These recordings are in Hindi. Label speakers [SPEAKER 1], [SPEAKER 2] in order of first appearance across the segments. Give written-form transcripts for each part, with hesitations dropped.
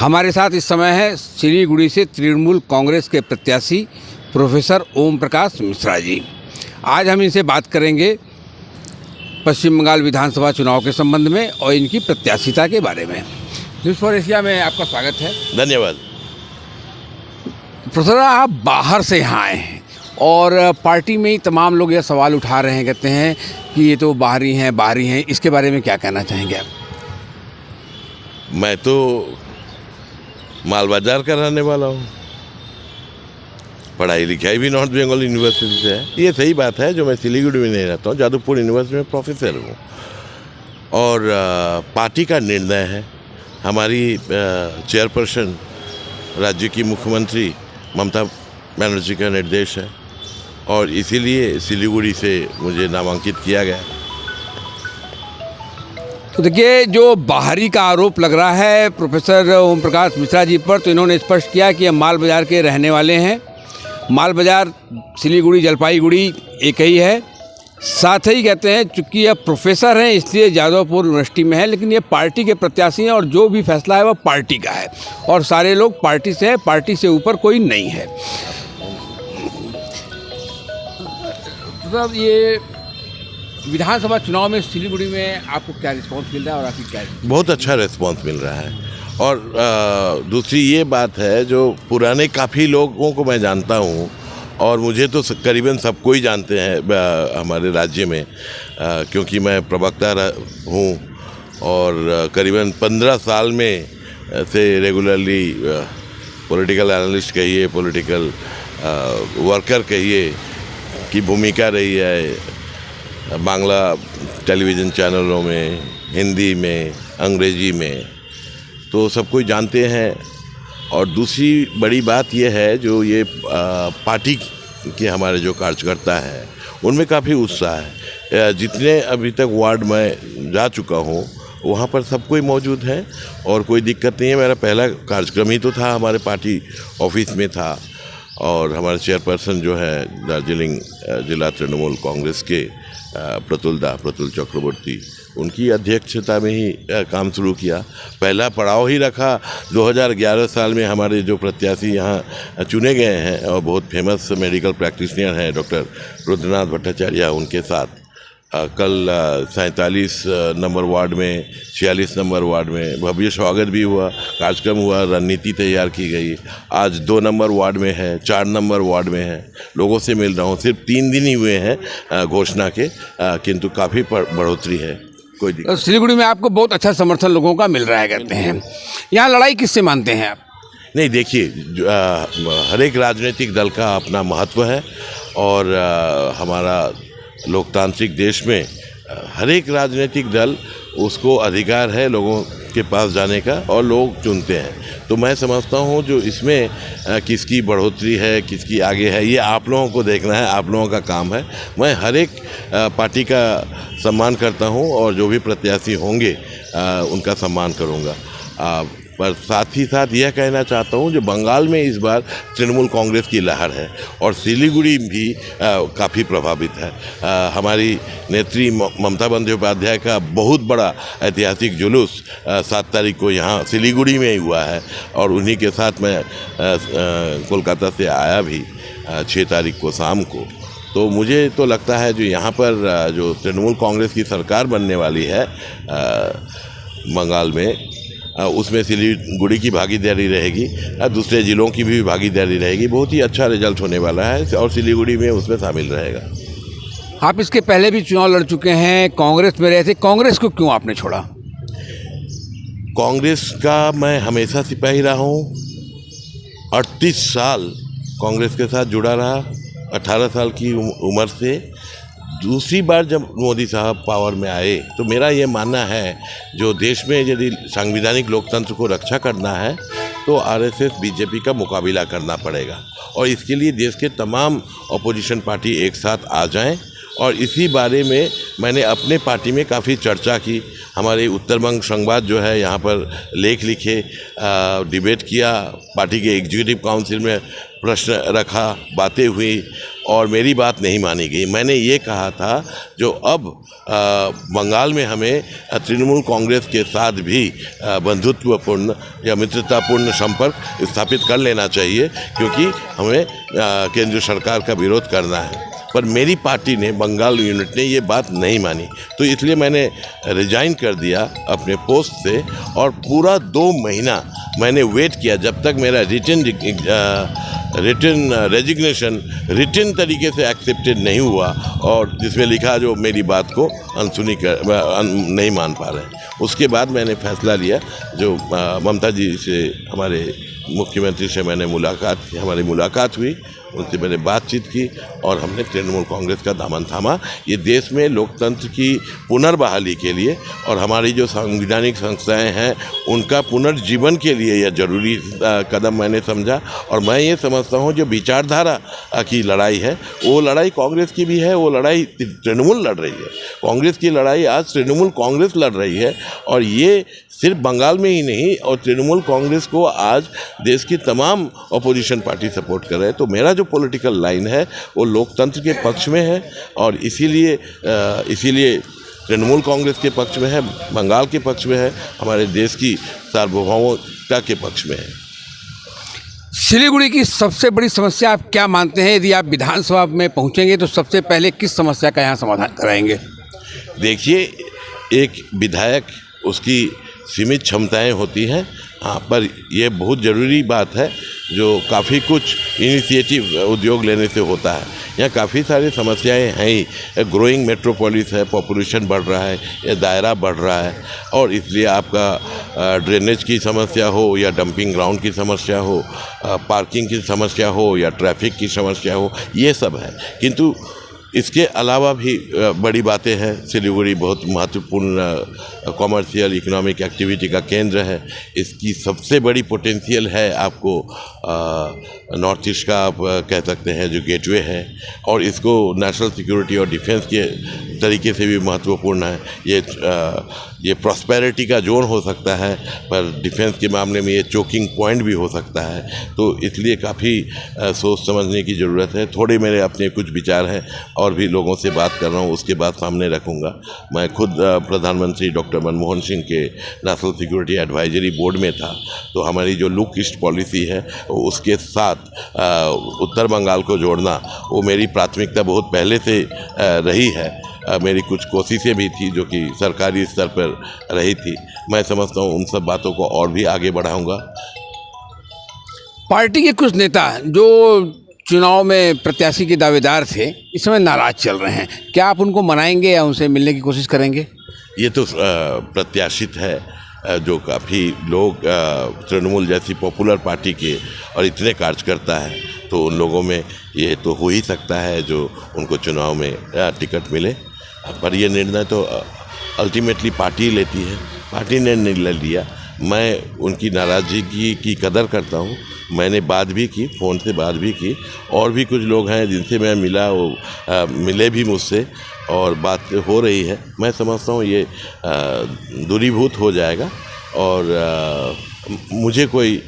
[SPEAKER 1] हमारे साथ इस समय है सिलीगुड़ी से तृणमूल कांग्रेस के प्रत्याशी प्रोफेसर ओम प्रकाश मिश्रा जी। आज हम इनसे बात करेंगे पश्चिम बंगाल विधानसभा चुनाव के संबंध में और इनकी प्रत्याशिता के बारे में। न्यूज़ फॉर एशिया में आपका स्वागत है।
[SPEAKER 2] धन्यवाद।
[SPEAKER 1] प्रोफेसर, आप बाहर से यहाँ आए हैं और पार्टी में ही तमाम लोग यह सवाल उठा रहे हैं, कहते हैं कि ये तो बाहरी हैं। इसके बारे में क्या कहना चाहेंगे आप?
[SPEAKER 2] मैं तो माल बाजार का रहने वाला हूँ, पढ़ाई लिखाई भी नॉर्थ बंगाल यूनिवर्सिटी से है। ये सही बात है, जो मैं सिलीगुड़ी में नहीं रहता हूँ, जादवपुर यूनिवर्सिटी में प्रोफेसर हूँ। और पार्टी का निर्णय है, हमारी चेयरपर्सन राज्य की मुख्यमंत्री ममता बनर्जी का निर्देश है और इसीलिए सिलीगुड़ी से मुझे नामांकित किया गया।
[SPEAKER 1] तो देखिए, जो बाहरी का आरोप लग रहा है प्रोफेसर ओम प्रकाश मिश्रा जी पर, तो इन्होंने स्पष्ट किया कि हम माल बाजार के रहने वाले हैं। माल बाजार सिलीगुड़ी जलपाईगुड़ी एक ही है। साथ ही कहते हैं चूँकि यह प्रोफेसर हैं इसलिए जादवपुर यूनिवर्सिटी में है, लेकिन ये पार्टी के प्रत्याशी हैं और जो भी फैसला है वह पार्टी का है और सारे लोग पार्टी से हैं, पार्टी से ऊपर कोई नहीं है। मतलब ये विधानसभा चुनाव में सिलीगुड़ी में आपको क्या रिस्पांस मिल रहा है और आपकी क्या?
[SPEAKER 2] बहुत अच्छा रिस्पांस मिल रहा है। और दूसरी ये बात है, जो पुराने काफ़ी लोगों को मैं जानता हूँ और मुझे तो करीबन सबको ही जानते हैं हमारे राज्य में, क्योंकि मैं प्रवक्ता हूँ और करीबन 15 साल में से रेगुलरली पॉलिटिकल एनालिस्ट कहिए, पॉलिटिकल वर्कर कहिए की भूमिका रही है बांग्ला टेलीविज़न चैनलों में, हिंदी में, अंग्रेजी में, तो सब कोई जानते हैं। और दूसरी बड़ी बात यह है, जो ये पार्टी के हमारे जो कार्यकर्ता हैं उनमें काफ़ी उत्साह है। जितने अभी तक वार्ड में जा चुका हूँ वहाँ पर सब कोई मौजूद है और कोई दिक्कत नहीं है। मेरा पहला कार्यक्रम ही तो था, हमारे पार्टी ऑफिस में था और हमारे चेयरपर्सन जो है दार्जिलिंग जिला तृणमूल कांग्रेस के प्रतुल चक्रवर्ती, उनकी अध्यक्षता में ही काम शुरू किया। पहला पड़ाव ही रखा 2011 साल में। हमारे जो प्रत्याशी यहाँ चुने गए हैं और बहुत फेमस मेडिकल प्रैक्टिशनर हैं डॉक्टर रुद्रनाथ भट्टाचार्य, उनके साथ कल 47 नंबर वार्ड में, 46 नंबर वार्ड में भव्य स्वागत भी हुआ, कार्यक्रम हुआ, रणनीति तैयार की गई। आज 2 नंबर वार्ड में है, 4 नंबर वार्ड में है, लोगों से मिल रहा हूँ। सिर्फ 3 दिन ही हुए हैं घोषणा के, किंतु काफ़ी बढ़ोतरी है। कोई दिक्कत।
[SPEAKER 1] सिलीगुड़ी में आपको बहुत अच्छा समर्थन लोगों का मिल रहा है, कहते हैं। यहाँ लड़ाई किससे मानते हैं आप?
[SPEAKER 2] नहीं, देखिए, हर एक राजनीतिक दल का अपना महत्व है और हमारा लोकतांत्रिक देश में हर एक राजनीतिक दल, उसको अधिकार है लोगों के पास जाने का और लोग चुनते हैं। तो मैं समझता हूँ जो इसमें किसकी बढ़ोतरी है, किसकी आगे है, ये आप लोगों को देखना है, आप लोगों का काम है। मैं हर एक पार्टी का सम्मान करता हूँ और जो भी प्रत्याशी होंगे उनका सम्मान करूँगा। पर साथ ही साथ यह कहना चाहता हूँ, जो बंगाल में इस बार तृणमूल कांग्रेस की लहर है और सिलीगुड़ी भी काफ़ी प्रभावित है। हमारी नेत्री ममता बंदोपाध्याय का बहुत बड़ा ऐतिहासिक जुलूस 7 तारीख को यहाँ सिलीगुड़ी में ही हुआ है और उन्हीं के साथ मैं कोलकाता से आया भी 6 तारीख को शाम को। तो मुझे तो लगता है जो यहाँ पर जो तृणमूल कांग्रेस की सरकार बनने वाली है बंगाल में, उसमें सिलीगुड़ी की भागीदारी रहेगी, दूसरे ज़िलों की भी भागीदारी रहेगी। बहुत ही अच्छा रिजल्ट होने वाला है और सिलीगुड़ी में उसमें शामिल रहेगा।
[SPEAKER 1] आप इसके पहले भी चुनाव लड़ चुके हैं, कांग्रेस में रहे थे, कांग्रेस को क्यों आपने छोड़ा?
[SPEAKER 2] कांग्रेस का मैं हमेशा सिपाही रहा हूँ, 38 साल कांग्रेस के साथ जुड़ा रहा, 18 साल की उम्र से। दूसरी बार जब मोदी साहब पावर में आए तो मेरा ये मानना है, जो देश में यदि संवैधानिक लोकतंत्र को रक्षा करना है तो आरएसएस बीजेपी का मुकाबला करना पड़ेगा और इसके लिए देश के तमाम अपोजिशन पार्टी एक साथ आ जाएं। और इसी बारे में मैंने अपने पार्टी में काफ़ी चर्चा की। हमारे उत्तरबंग संवाद जो है यहाँ पर लेख लिखे, डिबेट किया, पार्टी के एग्जीक्यूटिव काउंसिल में प्रश्न रखा, बातें हुई और मेरी बात नहीं मानी गई। मैंने ये कहा था जो अब बंगाल में हमें तृणमूल कांग्रेस के साथ भी बंधुत्वपूर्ण या मित्रतापूर्ण संपर्क स्थापित कर लेना चाहिए, क्योंकि हमें केंद्र सरकार का विरोध करना है। पर मेरी पार्टी ने, बंगाल यूनिट ने ये बात नहीं मानी, तो इसलिए मैंने रिजाइन कर दिया अपने पोस्ट से और पूरा 2 महीना मैंने वेट किया जब तक मेरा रिटन रेजिग्नेशन रिटन तरीके से एक्सेप्टेड नहीं हुआ, और जिसमें लिखा जो मेरी बात को नहीं मान पा रहे हैं। उसके बाद मैंने फैसला लिया, जो ममता जी से, हमारे मुख्यमंत्री से हमारी मुलाकात हुई, उनसे मैंने बातचीत की और हमने तृणमूल कांग्रेस का दामन थामा। ये देश में लोकतंत्र की पुनर्बहाली के लिए और हमारी जो संवैधानिक संस्थाएं हैं उनका पुनर्जीवन के लिए यह जरूरी कदम मैंने समझा। और मैं ये समझता हूँ जो विचारधारा की लड़ाई है, वो लड़ाई कांग्रेस की भी है, वो लड़ाई तृणमूल लड़ रही है। कांग्रेस की लड़ाई आज तृणमूल कांग्रेस लड़ रही है, और ये सिर्फ बंगाल में ही नहीं, और तृणमूल कांग्रेस को आज देश की तमाम अपोजिशन पार्टी सपोर्ट कर रहे हैं। तो मेरा जो पॉलिटिकल लाइन है वो लोकतंत्र के पक्ष में है, और इसीलिए तृणमूल कांग्रेस के पक्ष में है, बंगाल के पक्ष में है, हमारे देश की सार्वभौमता के पक्ष में है।
[SPEAKER 1] सिलीगुड़ी की सबसे बड़ी समस्या आप क्या मानते हैं? यदि आप विधानसभा में पहुंचेंगे तो सबसे पहले किस समस्या का यहाँ समाधान कराएंगे?
[SPEAKER 2] देखिए, एक विधायक, उसकी सीमित क्षमताएं होती हैं, हाँ, पर यह बहुत ज़रूरी बात है जो काफ़ी कुछ इनिशिएटिव उद्योग लेने से होता है। यहाँ काफ़ी सारी समस्याएं हैं ही, ग्रोइंग मेट्रोपोलिस है, पॉपुलेशन बढ़ रहा है, ये दायरा बढ़ रहा है, और इसलिए आपका ड्रेनेज की समस्या हो या डंपिंग ग्राउंड की समस्या हो, पार्किंग की समस्या हो या ट्रैफिक की समस्या हो, ये सब है। किंतु इसके अलावा भी बड़ी बातें हैं। सिलीगुड़ी बहुत महत्वपूर्ण कॉमर्शियल इकोनॉमिक एक्टिविटी का केंद्र है। इसकी सबसे बड़ी पोटेंशियल है आपको नॉर्थ ईस्ट का, आप कह सकते हैं, जो गेटवे है, और इसको नेशनल सिक्योरिटी और डिफेंस के तरीके से भी महत्वपूर्ण है। ये प्रॉस्पेरिटी का जोन हो सकता है, पर डिफेंस के मामले में ये चोकिंग पॉइंट भी हो सकता है। तो इसलिए काफ़ी सोच समझने की ज़रूरत है। थोड़े मेरे अपने कुछ विचार हैं, और भी लोगों से बात कर रहा हूँ, उसके बाद सामने रखूँगा। मैं खुद प्रधानमंत्री डॉक्टर मनमोहन सिंह के नेशनल सिक्योरिटी एडवाइजरी बोर्ड में था, तो हमारी जो लुक ईस्ट पॉलिसी है उसके साथ उत्तर बंगाल को जोड़ना, वो मेरी प्राथमिकता बहुत पहले से रही है। मेरी कुछ कोशिशें भी थी जो कि सरकारी स्तर पर रही थी। मैं समझता हूँ उन सब बातों को और भी आगे बढ़ाऊँगा।
[SPEAKER 1] पार्टी के कुछ नेता जो चुनाव में प्रत्याशी के दावेदार थे, इस समय नाराज चल रहे हैं, क्या आप उनको मनाएंगे या उनसे मिलने की कोशिश करेंगे?
[SPEAKER 2] ये तो प्रत्याशित है, जो काफ़ी लोग तृणमूल जैसी पॉपुलर पार्टी के और इतने कार्यकर्ता है, तो उन लोगों में ये तो हो ही सकता है जो उनको चुनाव में टिकट मिले। पर ये निर्णय तो अल्टीमेटली पार्टी लेती है। पार्टी ने निर्णय लिया, मैं उनकी नाराज़गी की कदर करता हूँ। मैंने बात भी की, फ़ोन से बात भी की, और भी कुछ लोग हैं जिनसे मैं मिला, वो मिले भी मुझसे, और बात हो रही है। मैं समझता हूँ ये दूरीभूत हो जाएगा, और मुझे कोई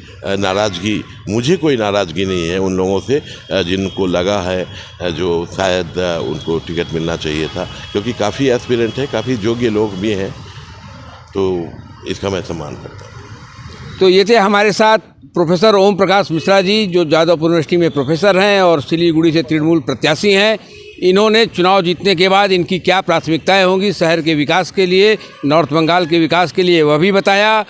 [SPEAKER 2] नाराज़गी नहीं है उन लोगों से जिनको लगा है जो शायद उनको टिकट मिलना चाहिए था, क्योंकि काफ़ी एस्पिरेंट है, काफ़ी योग्य लोग भी हैं, तो इसका मैं सम्मान करता हूँ।
[SPEAKER 1] तो ये थे हमारे साथ प्रोफेसर ओम प्रकाश मिश्रा जी, जो जादवपुर यूनिवर्सिटी में प्रोफेसर हैं और सिलीगुड़ी से तृणमूल प्रत्याशी हैं। इन्होंने चुनाव जीतने के बाद इनकी क्या प्राथमिकताएं होंगी शहर के विकास के लिए, नॉर्थ बंगाल के विकास के लिए, वह भी बताया।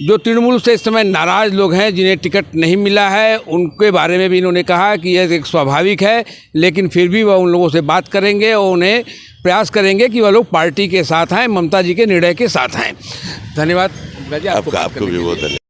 [SPEAKER 1] जो तृणमूल से इस समय नाराज़ लोग हैं, जिन्हें टिकट नहीं मिला है, उनके बारे में भी इन्होंने कहा कि यह एक स्वाभाविक है, लेकिन फिर भी वह उन लोगों से बात करेंगे और उन्हें प्रयास करेंगे कि वह लोग पार्टी के साथ आएँ, ममता जी के निर्णय के साथ आएँ। धन्यवाद।
[SPEAKER 2] आपको भी बहुत धन्यवाद।